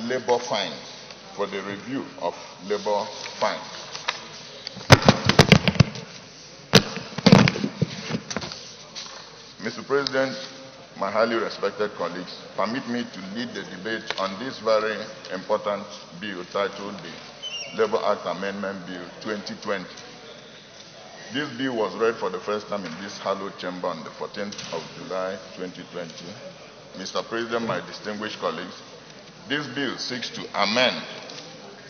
labor fines, for the review of labor fines. Mr. President, my highly respected colleagues, permit me to lead the debate on this very important bill titled the Labour Act Amendment Bill 2020. This bill was read for the first time in this hallowed chamber on the 14th of July 2020. Mr. President, my distinguished colleagues, this bill seeks to amend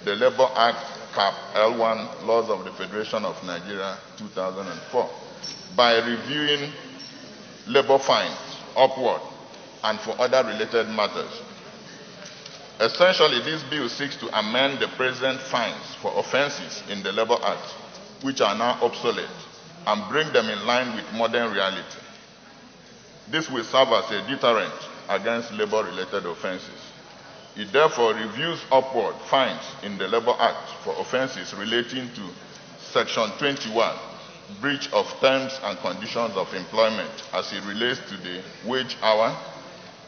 the Labour Act Cap L1 Laws of the Federation of Nigeria 2004 by reviewing labor fines upward and for other related matters. Essentially, this bill seeks to amend the present fines for offences in the Labour Act, which are now obsolete, and bring them in line with modern reality. This will serve as a deterrent against labor-related offences. It therefore reviews upward fines in the Labour Act for offences relating to Section 21, breach of terms and conditions of employment as it relates to the wage hour,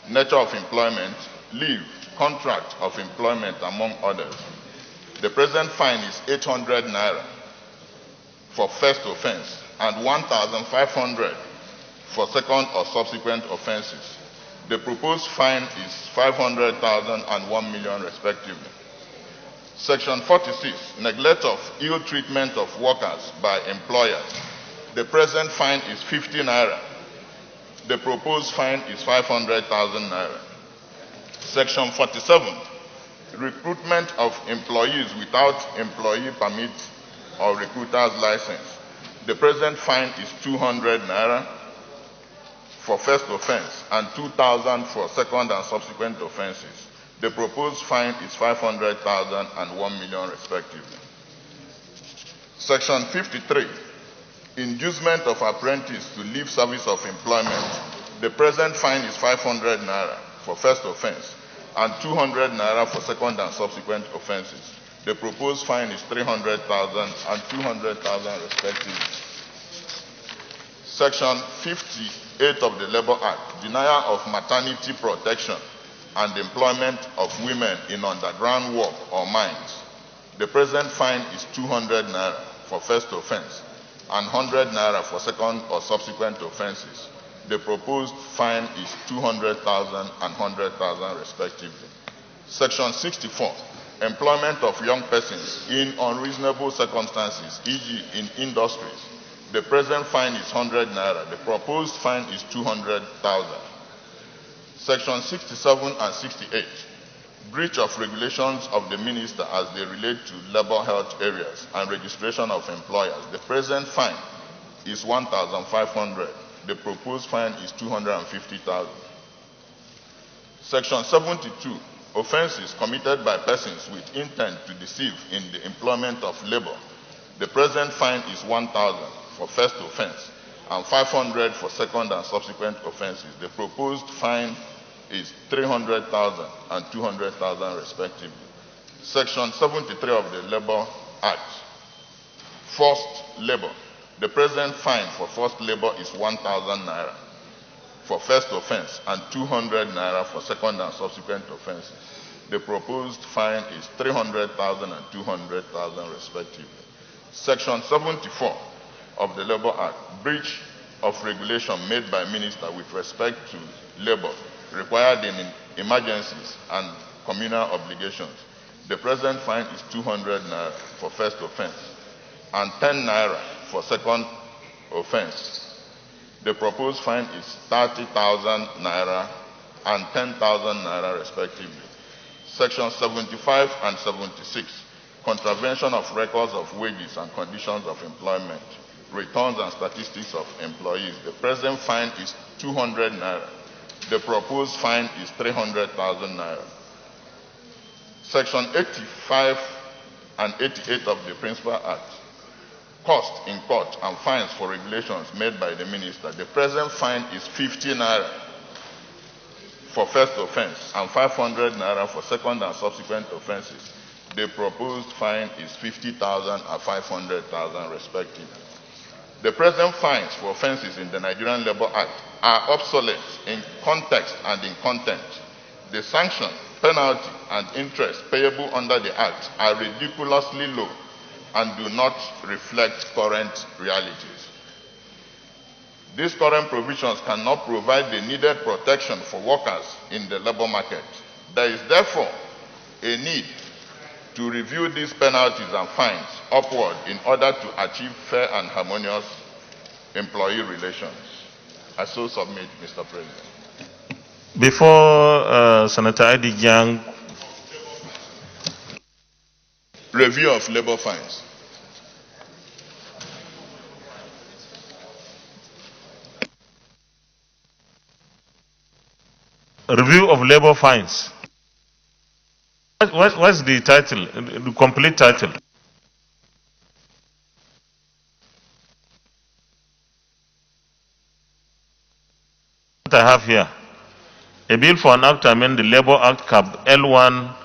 nature of employment, leave, contract of employment, among others. The present fine is 800 naira for first offense and 1,500 for second or subsequent offenses. The proposed fine is 500,000 and 1 million respectively. Section 46, neglect of ill treatment of workers by employers. The present fine is 50 naira. The proposed fine is 500,000 naira. Section 47, recruitment of employees without employee permit or recruiter's license. The present fine is 200 naira for first offense and 2,000 for second and subsequent offenses. The proposed fine is 500,000 and 1 million respectively. Section 53, inducement of apprentice to leave service of employment. The present fine is 500 naira for first offense and 200 naira for second and subsequent offenses. The proposed fine is 300,000 and 200,000 respectively. Section 58 of the Labour Act, denial of maternity protection and employment of women in underground work or mines. The present fine is 200 naira for first offense and 100 naira for second or subsequent offenses. The proposed fine is 200,000 and 100,000 respectively. Section 64, employment of young persons in unreasonable circumstances, e.g. in industries. The present fine is 100 naira. The proposed fine is 200,000. Section 67 and 68, breach of regulations of the minister as they relate to labor health areas and registration of employers. The present fine is 1,500. The proposed fine is 250,000. Section 72, offences committed by persons with intent to deceive in the employment of labor. The present fine is 1,000 for first offense and 500 for second and subsequent offenses. The proposed fine is 300,000 and 200,000 respectively. Section 73 of the Labour Act, forced labor. The present fine for forced labor is 1,000 naira for first offense and 200 naira for second and subsequent offenses. The proposed fine is 300,000 and 200,000 respectively. Section 74 of the Labour Act, breach of regulation made by minister with respect to labor required in emergencies and communal obligations. The present fine is 200 naira for first offense and 10 naira for second offense. The proposed fine is 30,000 naira and 10,000 naira respectively. Section 75 and 76, contravention of records of wages and conditions of employment, returns and statistics of employees. The present fine is 200 naira. The proposed fine is 300,000 naira. Section 85 and 88 of the Principal Act, cost in court and fines for regulations made by the minister. The present fine is 50 naira for first offense and 500 naira for second and subsequent offenses. The proposed fine is 50,000 and 500,000 respectively. The present fines for offences in the Nigerian Labour Act are obsolete in context and in content. The sanction penalty, and interest payable under the Act are ridiculously low and do not reflect current realities. These current provisions cannot provide the needed protection for workers in the labor market. There is therefore a need to review these penalties and fines upward in order to achieve fair and harmonious employee relations. I so submit, Mr. President. Before Senator Adigyang. Review of labor fines. Review of labor fines. What's the title, the complete title? What I have here, a bill for an act to amend the Labour Act Cap L1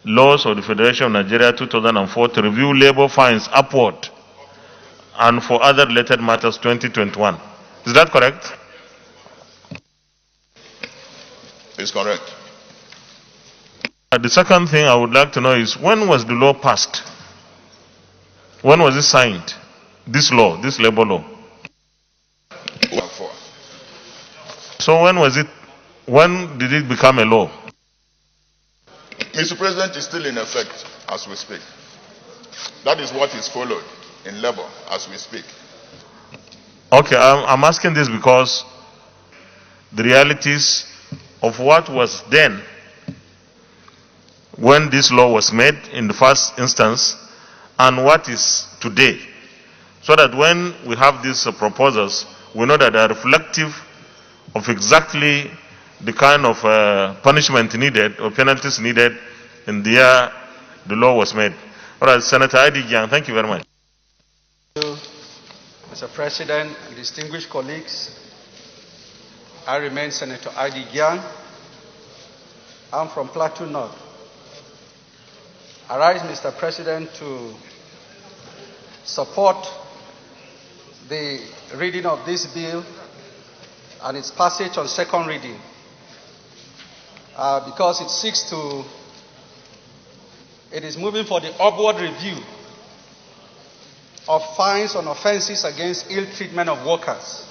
Laws of the Federation of Nigeria 2004 to review labor fines upward and for other related matters 2021. Is that correct? It's correct. The second thing I would like to know is, when was the law passed? When was it signed? This law, this labor law. So when did it become a law? Mr. President, is still in effect as we speak. That is what is followed in labor as we speak. Okay, I'm asking this because the realities of what was then, when this law was made in the first instance, and what is today, so that when we have these proposals, we know that they are reflective of exactly the kind of punishment needed or penalties needed in the year the law was made. All right, Senator Adigyang, thank you very much. Thank you, Mr. President and distinguished colleagues. I remain Senator Adigyang. I'm from Plateau North. I rise, Mr. President, to support the reading of this bill and its passage on second reading because it is moving for the upward review of fines on offences against ill treatment of workers.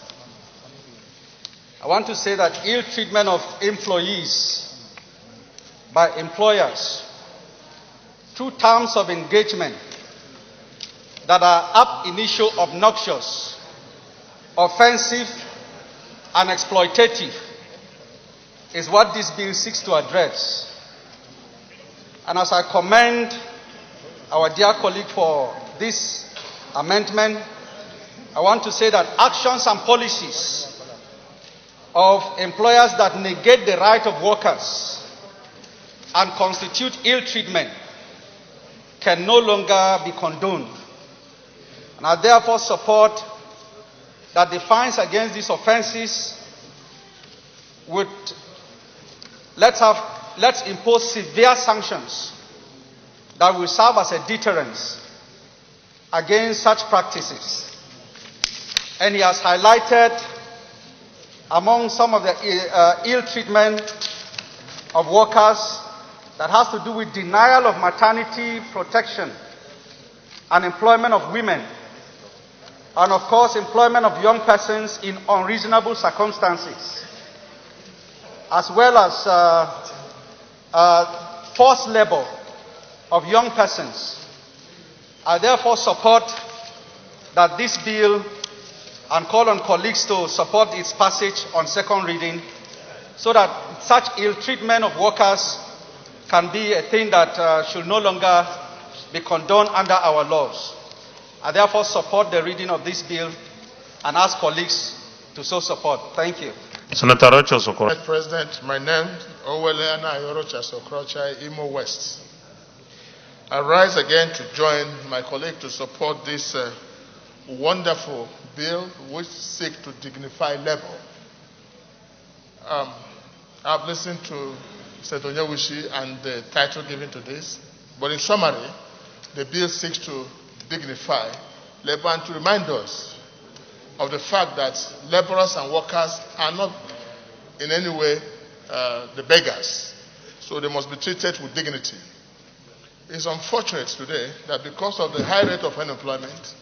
I want to say that ill treatment of employees by employers through terms of engagement that are ab initio obnoxious, offensive, and exploitative is what this bill seeks to address. And as I commend our dear colleague for this amendment, I want to say that actions and policies of employers that negate the right of workers and constitute ill treatment can no longer be condoned. And I therefore support that the fines against these offences would let's impose severe sanctions that will serve as a deterrent against such practices. And he has highlighted among some of the ill treatment of workers that has to do with denial of maternity protection and employment of women, and of course employment of young persons in unreasonable circumstances, as well as forced labor of young persons. I therefore support that this bill and call on colleagues to support its passage on second reading so that such ill treatment of workers can be a thing that should no longer be condoned under our laws. I therefore support the reading of this bill and ask colleagues to so support. Thank you. Senator Rochas Okorocha. Mr. President, my name is Oweleana Rochas Okorocha, Imo West. I rise again to join my colleague to support this wonderful bill which seeks to dignify labor. I've listened to Senator Onyewuchi and the title given to this, but in summary, the bill seeks to dignify labor and to remind us of the fact that laborers and workers are not in any way the beggars. So they must be treated with dignity. It's unfortunate today that because of the high rate of unemployment,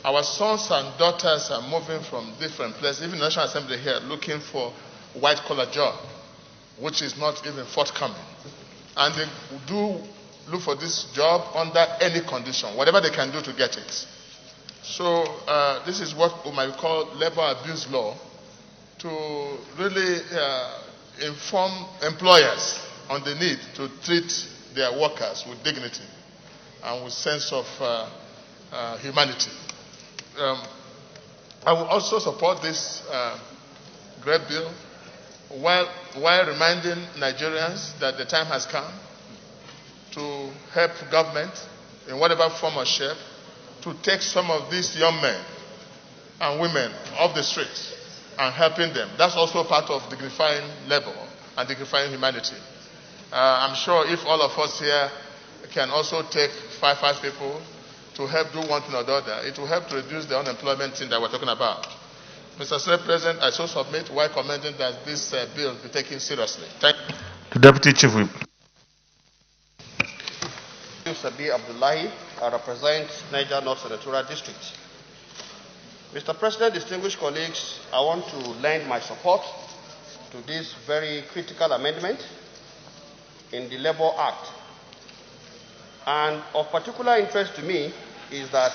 our sons and daughters are moving from different places, even the National Assembly here, looking for white-collar job, which is not even forthcoming. And they do look for this job under any condition, whatever they can do to get it. So this is what we might call labor abuse law, to really inform employers on the need to treat their workers with dignity and with sense of humanity. I will also support this great bill while reminding Nigerians that the time has come to help government in whatever form or shape to take some of these young men and women off the streets and helping them. That's also part of dignifying labor and dignifying humanity. I'm sure if all of us here can also take five people to help do one thing or the other, it will help to reduce the unemployment thing that we're talking about. Mr. Senate President, I so submit while commending that this bill be taken seriously. Thank you. The Deputy Chief Whip. Sabi Abdullahi, I represent Niger North Senatorial District. Mr. President, distinguished colleagues, I want to lend my support to this very critical amendment in the Labour Act. And of particular interest to me is that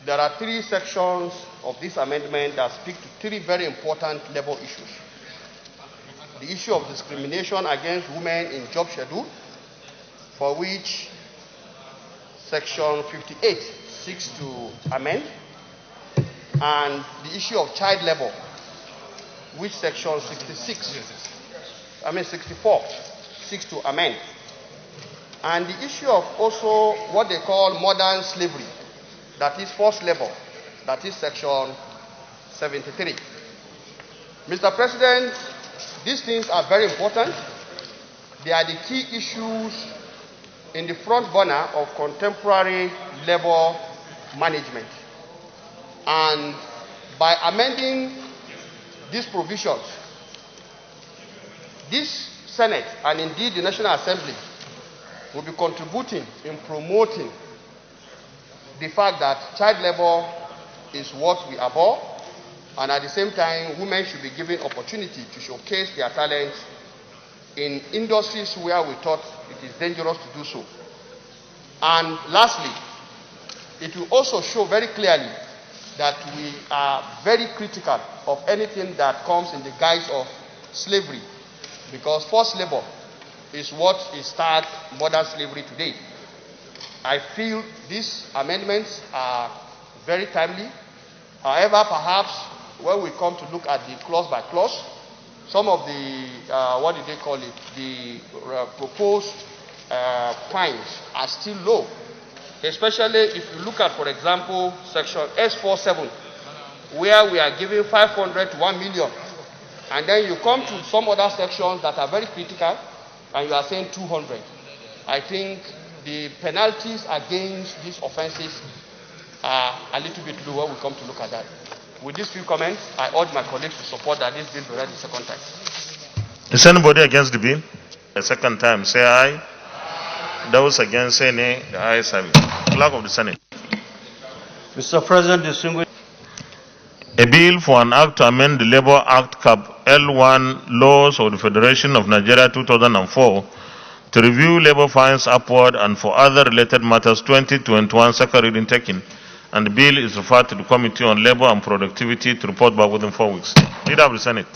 there are 3 sections of this amendment that speak to 3 very important labour issues. The issue of discrimination against women in job schedule, for which Section 58 seeks to amend, and the issue of child labour, which Section 64 seeks to amend, and the issue of also what they call modern slavery, that is forced labour, that is Section 73. Mr. President, these things are very important. They are the key issues in the front burner of contemporary labour management. And by amending these provisions, this Senate and indeed the National Assembly will be contributing in promoting the fact that child labour is what we abhor, and at the same time, women should be given opportunity to showcase their talents in industries where we thought it is dangerous to do so. And lastly, it will also show very clearly that we are very critical of anything that comes in the guise of slavery, because forced labor is what is start modern slavery today. I feel these amendments are very timely. However, perhaps when we come to look at the clause by clause, some of the, what do they call it, the proposed fines are still low. Especially if you look at, for example, section S47, where we are giving 500 to 1 million. And then you come to some other sections that are very critical, and you are saying 200. I think the penalties against these offences are a little bit low when we come to look at that. With these few comments, I urge my colleagues to support that this bill be read the second time. Is anybody against the bill? The second time, say aye. Those against, say nay. The ayes have it. Clerk of the Senate. Mr. President, distinguished. A bill for an act to amend the Labour Act Cap L1 laws of the Federation of Nigeria 2004 to review labour fines upward and for other related matters 2021 second reading taken, and the bill is referred to the Committee on Labour and Productivity to report back within 4 weeks. Leader of the Senate.